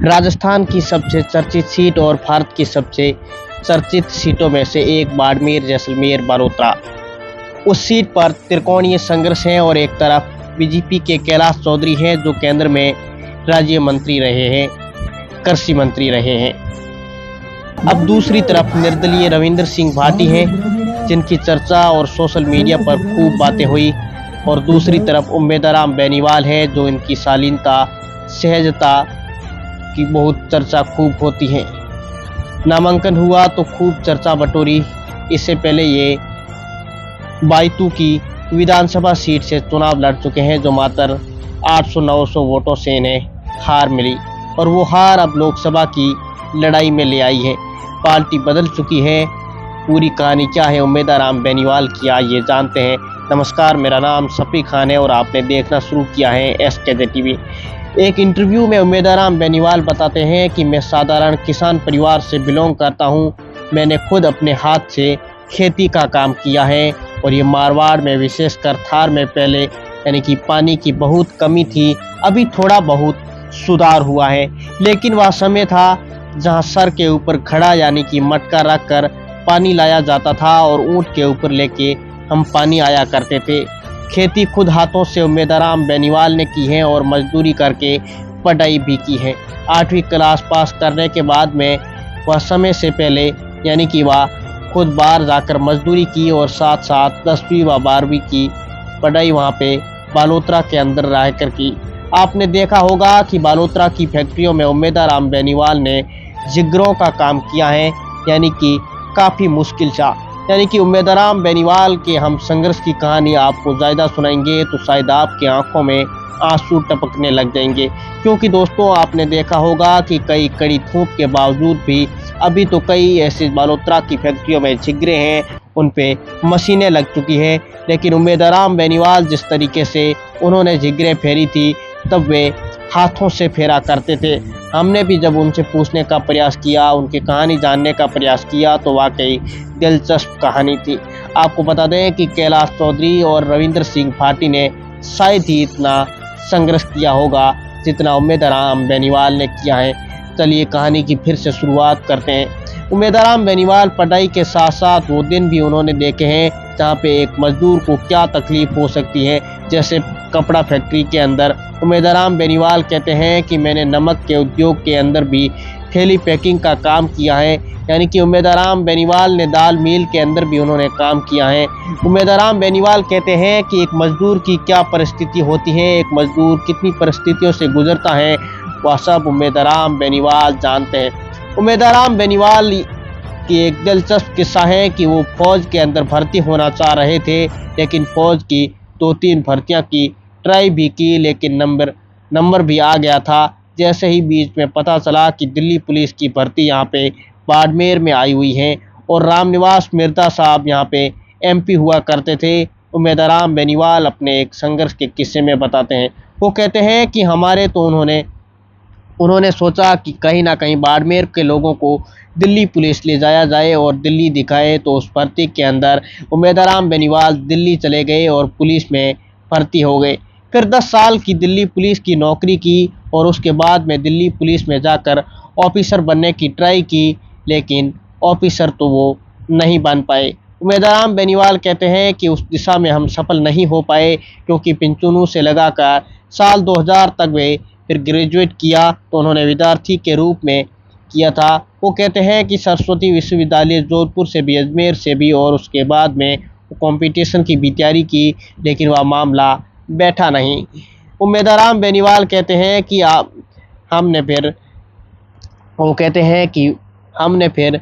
राजस्थान की सबसे चर्चित सीट और भारत की सबसे चर्चित सीटों में से एक बाड़मेर, जैसलमेर, बालोतरा। उस सीट पर त्रिकोणीय संघर्ष है और एक तरफ बीजेपी के कैलाश चौधरी हैं जो केंद्र में राज्य मंत्री रहे हैं, कृषि मंत्री रहे हैं। अब दूसरी तरफ निर्दलीय रविंद्र सिंह भाटी हैं जिनकी चर्चा और सोशल मीडिया पर खूब बातें हुई, और दूसरी तरफ उम्मेदराम बेनीवाल है जो इनकी शालीनता, सहजता की बहुत चर्चा खूब होती है। नामांकन हुआ तो खूब चर्चा बटोरी। इससे पहले ये बायतू की विधानसभा सीट से चुनाव लड़ चुके हैं जो मात्र 800-900 वोटों से इन्हें हार मिली, और वो हार अब लोकसभा की लड़ाई में ले आई है। पार्टी बदल चुकी है। पूरी कहानी क्या है उम्मेदराम बेनीवाल की, आइए जानते हैं। नमस्कार, मेरा नाम सफ़ी खान है और आपने देखना शुरू किया है SKJ TV। एक इंटरव्यू में उम्मेदराम बेनीवाल बताते हैं कि मैं साधारण किसान परिवार से बिलोंग करता हूं। मैंने खुद अपने हाथ से खेती का काम किया है, और ये मारवाड़ में, विशेषकर थार में पहले यानी कि पानी की बहुत कमी थी। अभी थोड़ा बहुत सुधार हुआ है, लेकिन वह समय था जहां सर के ऊपर घड़ा यानी कि मटका रख कर पानी लाया जाता था और ऊंट के ऊपर लेके हम पानी आया करते थे। खेती खुद हाथों से उम्मेदराम बेनीवाल ने की है और मजदूरी करके पढ़ाई भी की है। 8वीं क्लास पास करने के बाद में वह समय से पहले यानी कि वह खुद बाहर जाकर मजदूरी की, और साथ साथ 10वीं व 12वीं की पढ़ाई वहाँ पे बालोतरा के अंदर रहकर की। आपने देखा होगा कि बालोतरा की फैक्ट्रियों में उम्मेदराम बेनीवाल ने जिगरों का काम किया है, यानी कि काफ़ी मुश्किल सा। यानी कि उम्मेदराम बेनीवाल के हम संघर्ष की कहानी आपको ज़्यादा सुनाएंगे तो शायद आपकी आंखों में आंसू टपकने लग जाएंगे, क्योंकि दोस्तों आपने देखा होगा कि कई कड़ी धूप के बावजूद भी अभी तो कई ऐसे बालोतरा की फैक्ट्रियों में जिगरे हैं, उन पे मशीनें लग चुकी हैं, लेकिन उम्मेदराम बेनीवाल जिस तरीके से उन्होंने जिगरें फेरी थी तब वे हाथों से फेरा करते थे। हमने भी जब उनसे पूछने का प्रयास किया, उनकी कहानी जानने का प्रयास किया, तो वाकई दिलचस्प कहानी थी। आपको बता दें कि कैलाश चौधरी और रविंद्र सिंह भाटी ने शायद ही इतना संघर्ष किया होगा जितना उम्मेदराम बेनीवाल ने किया है। चलिए कहानी की फिर से शुरुआत करते हैं। उम्मेदराम बेनीवाल पढ़ाई के साथ साथ वो दिन भी उन्होंने देखे हैं जहाँ पे एक मजदूर को क्या तकलीफ हो सकती है, जैसे कपड़ा फैक्ट्री के अंदर। उम्मेदराम बेनीवाल कहते हैं कि मैंने नमक के उद्योग के अंदर भी थैली पैकिंग का काम किया है, यानी कि उम्मेदराम बेनीवाल ने दाल मिल के अंदर भी उन्होंने काम किया है। उम्मेदराम बेनीवाल कहते हैं कि एक मजदूर की क्या परिस्थिति होती है, एक मजदूर कितनी परिस्थितियों से गुजरता है, वह सब उम्मेदराम बेनीवाल जानते हैं। उम्मेदराम बेनीवाल की एक दिलचस्प किस्सा है कि वो फौज के अंदर भर्ती होना चाह रहे थे, लेकिन फौज की 2-3 भर्तियां की, ट्राई भी की, लेकिन नंबर भी आ गया था। जैसे ही बीच में पता चला कि दिल्ली पुलिस की भर्ती यहाँ पे बाड़मेर में आई हुई है और रामनिवास मिर्जा साहब यहाँ पे MP हुआ करते थे। उम्मेदराम बेनीवाल अपने एक संघर्ष के किस्से में बताते हैं। वो कहते हैं कि हमारे तो उन्होंने सोचा कि कहीं ना कहीं बाड़मेर के लोगों को दिल्ली पुलिस ले जाया जाए और दिल्ली दिखाए, तो उस भर्ती के अंदर उम्मेदराम बेनीवाल दिल्ली चले गए और पुलिस में भर्ती हो गए। फिर 10 साल की दिल्ली पुलिस की नौकरी की और उसके बाद में दिल्ली पुलिस में जाकर ऑफिसर बनने की ट्राई की, लेकिन ऑफिसर तो वो नहीं बन पाए। उम्मेदराम बेनीवाल कहते हैं कि उस दिशा में हम सफल नहीं हो पाए, क्योंकि पिंचुनू से लगाकर साल 2000 तक वे फिर ग्रेजुएट किया तो उन्होंने विद्यार्थी के रूप में किया था। वो कहते हैं कि सरस्वती विश्वविद्यालय जोधपुर से भी, अजमेर से भी, और उसके बाद में कंपटीशन की भी तैयारी की, लेकिन वह मामला बैठा नहीं। उम्मेदराम बेनीवाल कहते हैं कि हमने फिर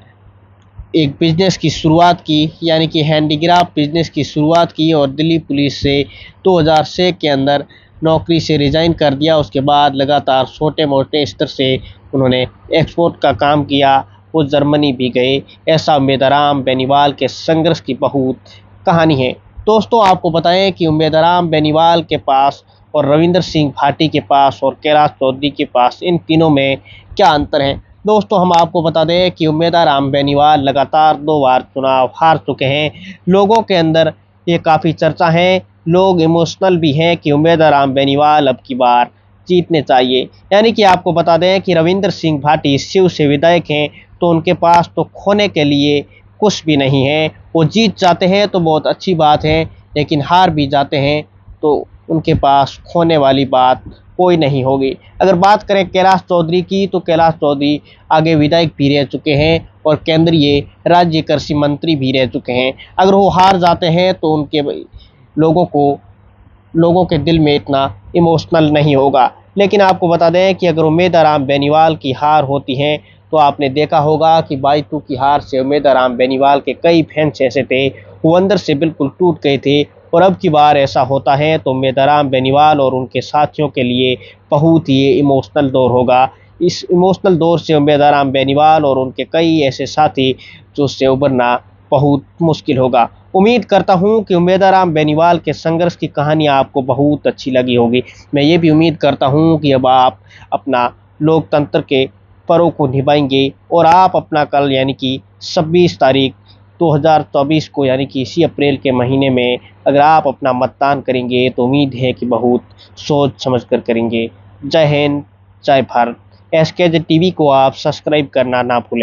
एक बिजनेस की शुरुआत की, यानी कि हैंडीक्राफ्ट बिजनेस की शुरुआत की, और दिल्ली पुलिस से 2006 के अंदर नौकरी से रिज़ाइन कर दिया। उसके बाद लगातार छोटे मोटे स्तर से उन्होंने एक्सपोर्ट का काम किया, वो जर्मनी भी गए। ऐसा उम्मेदराम बेनीवाल के संघर्ष की बहुत कहानी है। दोस्तों आपको बताएं कि उम्मेदराम बेनीवाल के पास और रविंद्र सिंह भाटी के पास और कैलाश चौधरी के पास, इन तीनों में क्या अंतर है। दोस्तों हम आपको बता दें कि उम्मेदराम बेनीवाल लगातार 2 बार चुनाव हार चुके हैं। लोगों के अंदर ये काफ़ी चर्चा है, लोग इमोशनल भी हैं कि उम्मेदराम बेनीवाल अब की बार जीतने चाहिए। यानी कि आपको बता दें कि रविंद्र सिंह भाटी शिव से विधायक हैं, तो उनके पास तो खोने के लिए कुछ भी नहीं है। वो जीत जाते हैं तो बहुत अच्छी बात है, लेकिन हार भी जाते हैं तो उनके पास खोने वाली बात कोई नहीं होगी। अगर बात करें कैलाश चौधरी की, तो कैलाश चौधरी आगे विधायक भी रह चुके हैं और केंद्रीय राज्य कृषि मंत्री भी रह चुके हैं। अगर वो हार जाते हैं तो उनके लोगों के दिल में इतना इमोशनल नहीं होगा। लेकिन आपको बता दें कि अगर उम्मेदवार बेनीवाल की हार होती है, तो आपने देखा होगा कि बाई-2 की हार से उम्मेदवार बेनीवाल के कई फैंस ऐसे थे, वो अंदर से बिल्कुल टूट गए थे। और अब की बार ऐसा होता है तो उम्मेदवार बेनीवाल और उनके साथियों के लिए बहुत ही इमोशनल दौर होगा। इस इमोशनल दौर से उम्मेदवार बेनीवाल और उनके कई ऐसे साथी जो उससे उभरना बहुत मुश्किल होगा। उम्मीद करता हूँ कि उम्मेदवार बेनीवाल के संघर्ष की कहानी आपको बहुत अच्छी लगी होगी। मैं ये भी उम्मीद करता हूँ कि अब आप अपना लोकतंत्र के पर्व को निभाएंगे और आप अपना कल यानी कि 26 तारीख 2024 को, यानी कि इसी अप्रैल के महीने में अगर आप अपना मतदान करेंगे तो उम्मीद है कि बहुत सोच समझ कर करेंगे। जय हिंद, जय भारत। एसकेजे टीवी को आप सब्सक्राइब करना ना भूलें।